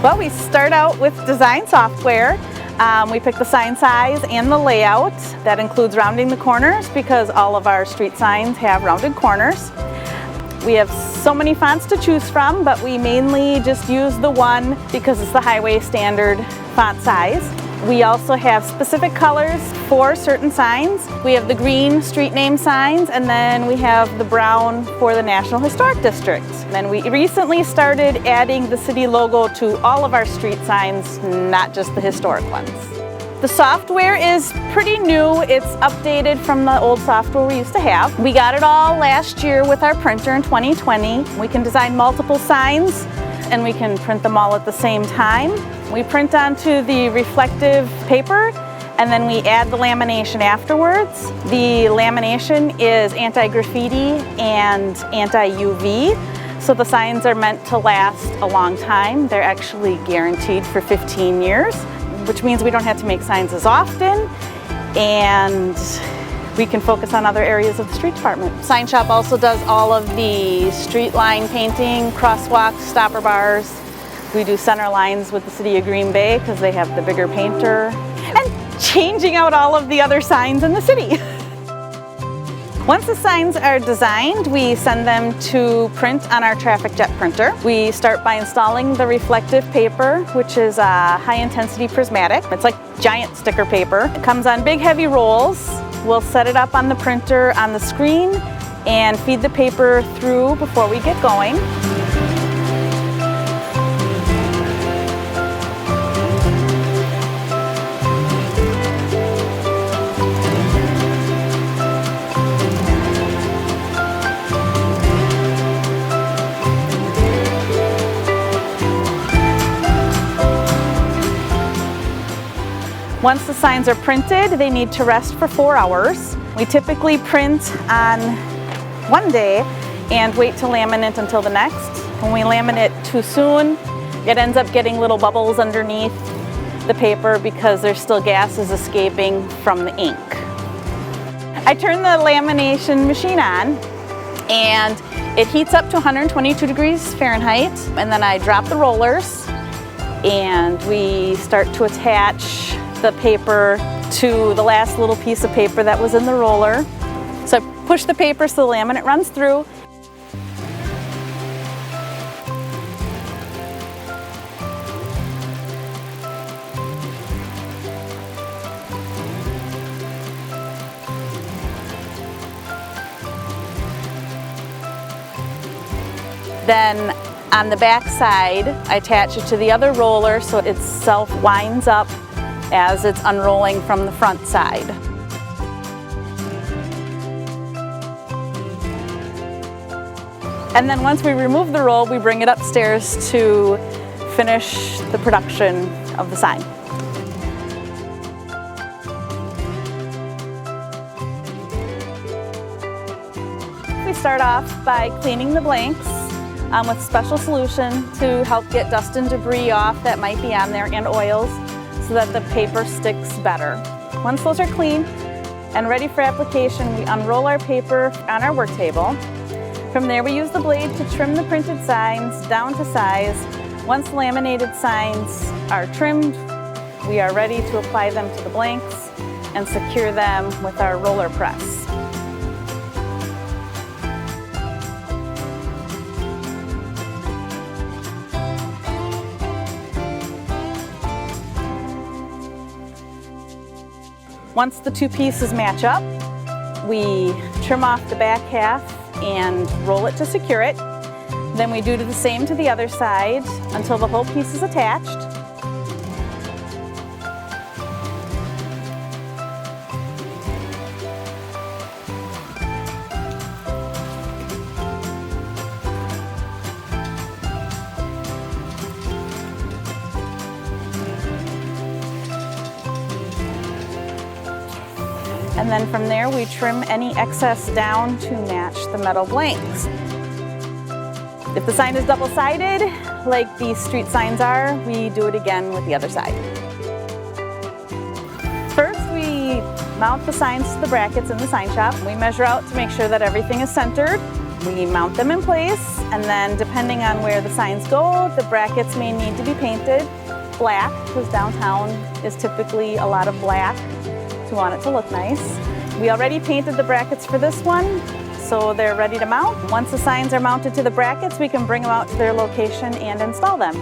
Well, we start out with design software. We pick the sign size and the layout. That includes rounding the corners because all of our street signs have rounded corners. We have so many fonts to choose from, but we mainly just use the one because it's the highway standard font size. We also have specific colors for certain signs. We have the green street name signs, and then we have the brown for the National Historic District. And then we recently started adding the city logo to all of our street signs, not just the historic ones. The software is pretty new. It's updated from the old software we used to have. We got it all last year with our printer in 2020. We can design multiple signs and we can print them all at the same time. We print onto the reflective paper and then we add the lamination afterwards. The lamination is anti-graffiti and anti-UV, so the signs are meant to last a long time. They're actually guaranteed for 15 years, which means we don't have to make signs as often and we can focus on other areas of the street department. Sign Shop also does all of the street line painting, crosswalks, stopper bars. We do center lines with the City of Green Bay because they have the bigger painter, and changing out all of the other signs in the city. Once the signs are designed, we send them to print on our traffic jet printer. We start by installing the reflective paper, which is a high-intensity prismatic. It's like giant sticker paper. It comes on big, heavy rolls. We'll set it up on the printer on the screen and feed the paper through before we get going. Once the signs are printed, they need to rest for 4 hours. We typically print on one day and wait to laminate until the next. When we laminate too soon, it ends up getting little bubbles underneath the paper because there's still gases escaping from the ink. I turn the lamination machine on and it heats up to 122 degrees Fahrenheit, and then I drop the rollers and we start to attach the paper to the last little piece of paper that was in the roller. So I push the paper so the laminate runs through. Then on the back side, I attach it to the other roller so it self-winds up as it's unrolling from the front side. And then once we remove the roll, we bring it upstairs to finish the production of the sign. We start off by cleaning the blanks with a special solution to help get dust and debris off that might be on there, and oils, so that the paper sticks better. Once those are clean and ready for application, we unroll our paper on our work table. From there, we use the blade to trim the printed signs down to size. Once laminated signs are trimmed, we are ready to apply them to the blanks and secure them with our roller press. Once the two pieces match up, we trim off the back half and roll it to secure it. Then we do the same to the other side until the whole piece is attached. And then from there, we trim any excess down to match the metal blanks. If the sign is double-sided, like these street signs are, we do it again with the other side. First, we mount the signs to the brackets in the sign shop. We measure out to make sure that everything is centered. We mount them in place, and then depending on where the signs go, the brackets may need to be painted black, because downtown is typically a lot of black. We want it to look nice. We already painted the brackets for this one, so they're ready to mount. Once the signs are mounted to the brackets, we can bring them out to their location and install them.